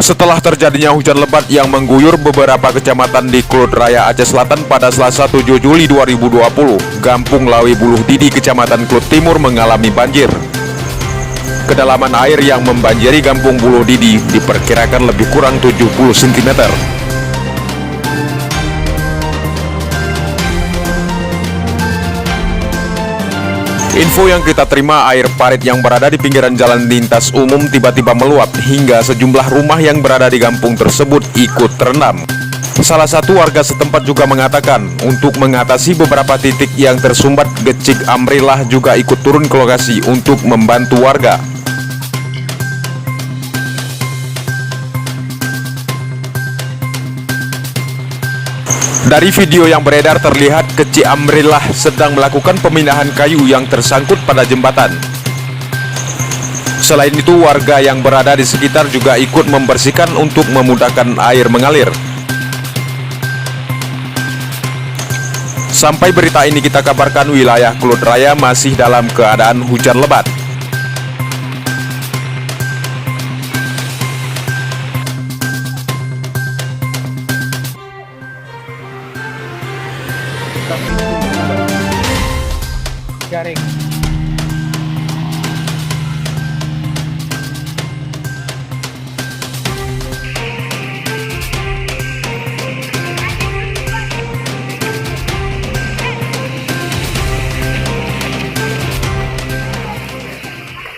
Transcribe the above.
Setelah terjadinya hujan lebat yang mengguyur beberapa kecamatan di Kluth Raya, Aceh Selatan pada Selasa 7 Juli 2020, Kampung Lawi Buluh Didi, Kecamatan Kluth Timur mengalami banjir. Kedalaman air yang membanjiri Kampung Buluh Didi diperkirakan lebih kurang 70 cm. Info yang kita terima, air parit yang berada di pinggiran jalan lintas umum tiba-tiba meluap hingga sejumlah rumah yang berada di kampung tersebut ikut terendam. Salah satu warga setempat juga mengatakan untuk mengatasi beberapa titik yang tersumbat, Gecik Amrillah juga ikut turun ke lokasi untuk membantu warga. Dari video yang beredar terlihat Gecik Amrillah sedang melakukan pemindahan kayu yang tersangkut pada jembatan. Selain itu, warga yang berada di sekitar juga ikut membersihkan untuk memudahkan air mengalir. Sampai berita ini kita kabarkan, wilayah Kluth Raya masih dalam keadaan hujan lebat. Garing.